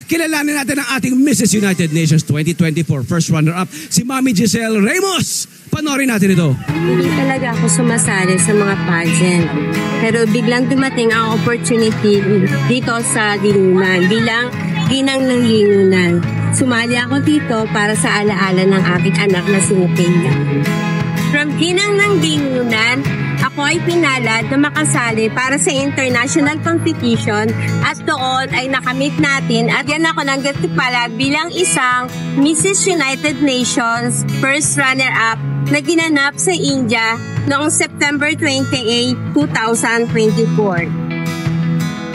kilalanin natin ang ating Mrs. United Nations 2024 first runner-up, si Mami Giselle Ramos. Panoorin natin ito. Hindi talaga ako sumasali sa mga pageant. Pero biglang dumating ang opportunity dito sa Lingunan bilang ginang ng Lingunan. Sumali ako dito para sa alaala ng aking anak na si Mukenya. From ginang ng Lingunan, ako ay pinalad na makasali para sa international competition at doon ay nakamit natin at yan ako ng gatipalag bilang isang Mrs. United Nations first runner-up na ginanap sa India noong September 28, 2024.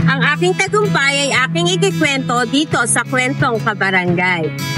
Ang aking tagumpay ay aking ikikwento dito sa Kwentong Kabarangay.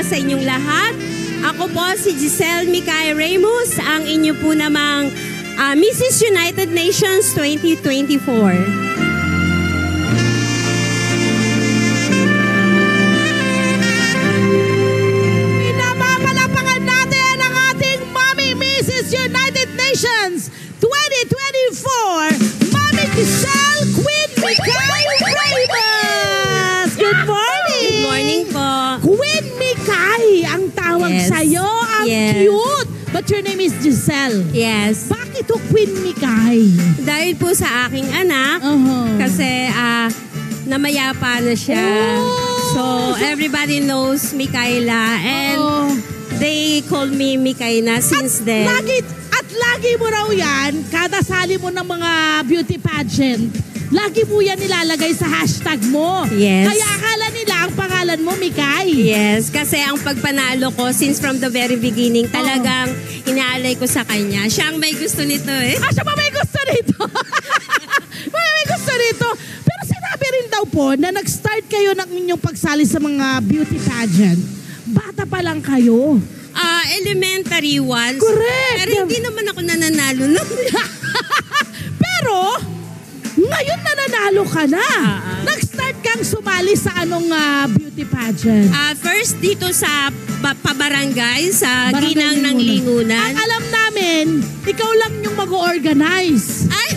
Sa inyong lahat. Ako po si Giselle Mikay Ramos, ang inyo po namang Mrs. United Nations 2024. Pinapapalapakan natin ang ating Mami Mrs. United Nations 2024, Mami Giselle Queen Mikay Ramos. Good morning! Good morning po. Queen Mikay ang tawag sa'yo. Ang cute. But your name is Giselle. Yes. Bakit o Queen Mikay? Dahil po sa aking anak, kasi namayapa na siya. So everybody knows Mikaela and they call me Mikaela since then. Lagi mo raw yan, kada sali mo ng mga beauty pageant, lagi mo yan nilalagay sa hashtag mo. Yes. Kaya akala nila ang pangalan mo, Mikay. Yes, kasi ang pagpanalo ko, since from the very beginning, talagang inaalay ko sa kanya. Siya ang may gusto nito eh. Siya pa may gusto nito. may gusto nito. Pero sinabi rin daw po na nag-start kayo ng inyong pagsali sa mga beauty pageant. Bata pa lang kayo. Elementary ones. Correct. Pero hindi naman ako nananalo nun. Pero, ngayon nananalo ka na. Nag-start kang sumali sa anong beauty pageant? First dito sa pabarangay, sa Ginang ng Lingunan. Ang alam namin, ikaw lang yung mag-organize. Ay!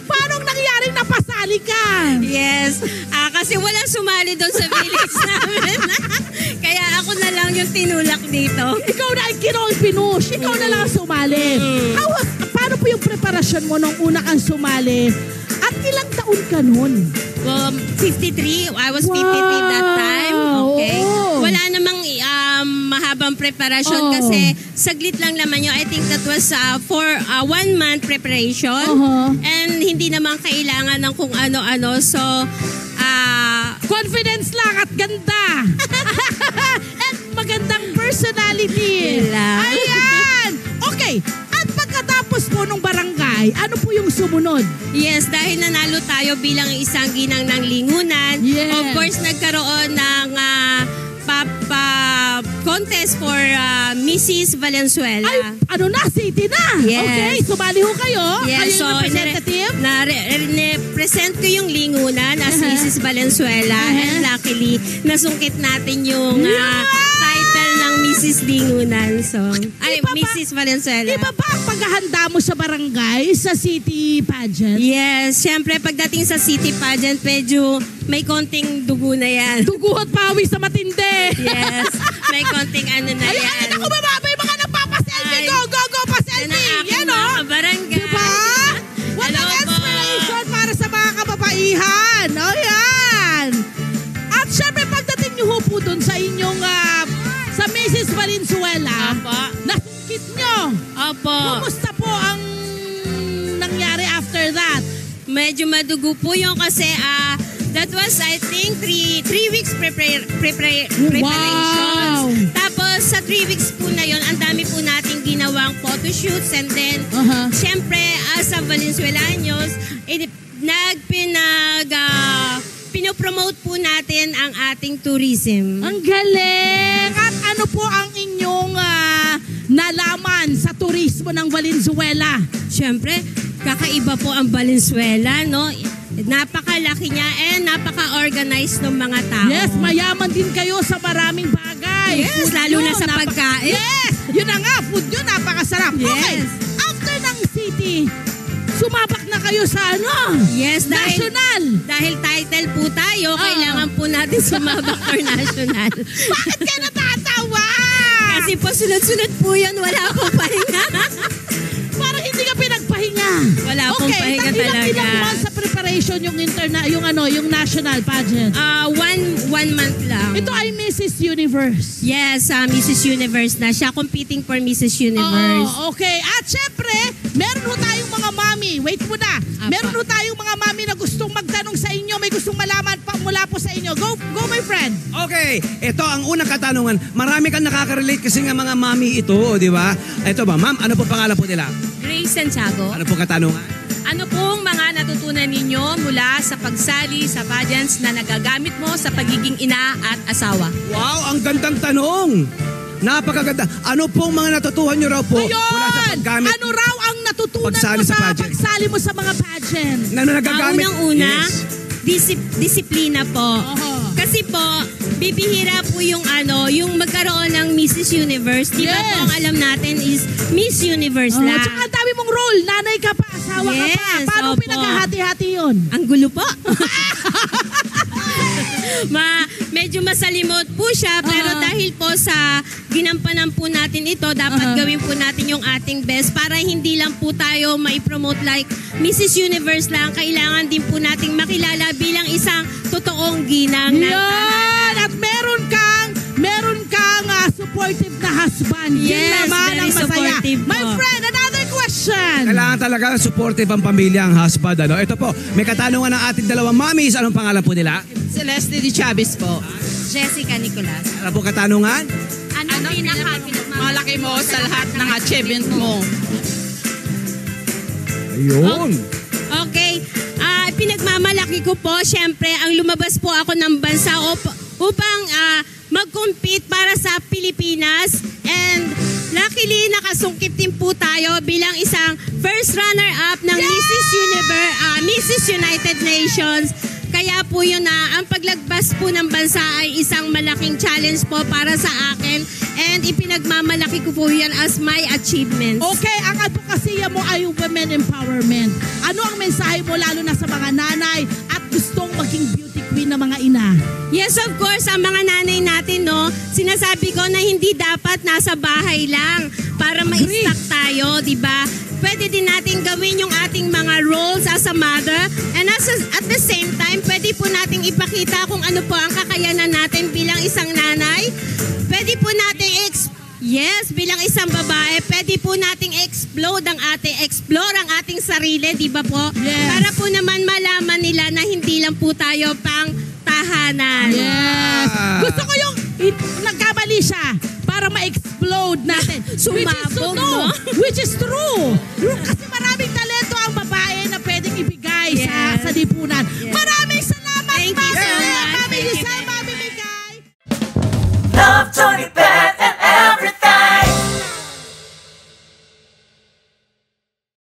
Paano nangyaring napasali ka? Yes. Kasi walang sumali doon sa village namin. Kaya ako na lang yung tinulak dito. Ikaw na ang pinush. Ikaw na lang ang sumali. Paano po yung preparasyon mo nung una kang sumali? At ilang taon ka nun? 53. I was 53 that time. Okay. Wala namang mahabang preparasyon kasi saglit lang naman yun. I think that was for 1 month preparation. And hindi naman kailangan ng kung ano-ano. So, confidence lang at ganda. And magandang personality. Ayan. Okay. At pagkatapos Pagkatapos po nung barangay, ano po yung sumunod? Yes, dahil nanalo tayo bilang isang ginang ng lingunan, Yes. of course nagkaroon ng contest for Mrs. Valenzuela. Ay, ano na, city na. Yes. Okay, sumali ho kayo. Kayo Yes, so yung representative. present ko yung lingunan as Mrs. Valenzuela and luckily nasungkit natin yung title ng Mrs. Lingunan. So, ay, Iba ba- Mrs. Valenzuela. Iba ba ang paghahanda mo sa barangay, sa city pageant? Yes, syempre pagdating sa city pageant, medyo may konting dugo na yan. Dugo at pawis sa matindi. Yes, may konting ano na Ay, yan. ay, naku, bababay mga nagpapaselfie. Ay. Go, go, go, Yan ang pa-selfie. aking Yan, mga oh. kabarangay. Diba? What Hello an po. inspiration para sa mga kababaihan. O yan. At syempre, pagdating niyo ho po dun sa inyong, sa Mrs. Valenzuela, Opo. nasungkit nyo. Opo. Kumusta po ang nangyari after that? Medyo madugo po yung kasi that was I think 3 weeks preparations. Wow. Tapos sa 3 weeks po na yon, ang dami po nating ginawang photoshoots and then syempre as a Valenzuelanos, pinopromote po natin ang ating tourism. Ang galing! At ano po ang inyong nalaman sa turismo ng Valenzuela? Syempre, kakaiba po ang Valenzuela, no? Napakalaki niya and napaka-organized ng mga tao. Yes, mayaman din kayo sa maraming bagay. Yes, Food lalo nyo, na sa pagkain. Yes! Yun na nga, food nyo napakasarap. Yes. Okay, after ng city, sumabak na kayo sa ano? Yes, National! dahil title po tayo, kailangan po natin sumabak for national. Bakit kayo natatawa? Kasi po sunod-sunod po yun, wala po pahinga. Parang hindi ka pinagpahinga. Wala pong pahinga talaga. Ilang months sa preparation yung national pageant? One month lang. Ito ay Mrs. Universe. Yes, Mrs. Universe na. Siya competing for Mrs. Universe. Oh, okay. At syempre, meron ho tayong mga mami. Wait muna. Meron ho tayong mga mami na gustong magtanong sa inyo. May gustong malaman pa mula po sa inyo. Go my friend. Okay, ito ang unang katanungan. Marami kang nakaka-relate kasi nga mga mami ito, di ba? Ito ba, ma'am, ano po pangalan po nila? Grace Santiago, Ano po katanungan? ano pong mga natutunan ninyo mula sa pagsali sa pageants na nagagamit mo sa pagiging ina at asawa? Wow, ang gandang tanong. Napakaganda. Ano pong mga natutuhan nyo raw po mula sa Ayun! paggamit? Ano raw ang natutunan Pagsali mo sa sa pageant? pagsali mo sa mga pageant? Na nagagamit? Unang-una, Yes. disiplina po. Kasi po, bibihira po yung magkaroon ng Mrs. Universe. Di ba Yes. po ang alam natin is Miss Universe Oh, lang. tsaka ang dami mong role. Nanay ka pa, asawa ka pa. Yes, Paano opo. pinaghahati-hati yun? Ang gulo po. Medyo masalimot po siya, pero dahil po sa ginampanan po natin ito, dapat gawin po natin yung ating best para hindi lang po tayo mai-promote like Mrs. Universe lang. Kailangan din po nating makilala bilang isang totoong ginang ng Yan! At meron kang supportive na husband. Yun Yes, naman very ang masaya. supportive My po. friend, another question. Kailangan talaga supportive ang pamilya, ang husband. Ano? Ito po, may katanungan ng ating dalawang mamis. Anong pangalan po nila? Celeste Di Chavez po. Jessica Nicolas. Ano po katanungan? Anong Malaki mo sa lahat ng achievement mo. Ayun. Okay. Pinagmamalaki ko po, syempre, ang lumabas po ako ng bansa upang mag-compete para sa Pilipinas. And luckily, nakasungkit din po tayo bilang isang first runner-up ng Mrs. United Nations. Kaya po yun ang paglagpas po ng bansa ay isang malaking challenge po para sa akin. And ipinagmamalaki ko po yan as my achievements. Okay, ang advokasya mo ay women empowerment. Ano ang mensahe mo lalo na sa mga nanay at gustong maging beauty queen na mga ina? Yes, of course, ang mga nanay natin, no, sinasabi ko na hindi dapat nasa bahay lang para Agree. ma-stack tayo, di ba? Pwede din natin gawin yung ating mga roles as a mother and at the same time, pwede po nating ipakita kung ano po ang kakayanan natin bilang isang nanay. Pwede po nating bilang isang babae, pwede po nating explore ang ating sarili, di ba po? Yes. Para po naman malaman nila na hindi lang po tayo pang tahanan. Yes. Gusto ko yung nagkamali siya para ma-explode natin. Sumabog, no? Which is true. Kasi maraming talento ang babae na pwedeng ibigay sa lipunan. Maraming salamat, Thank you so much. Mami Thank you. Giselle, Mami Migay. Love Tony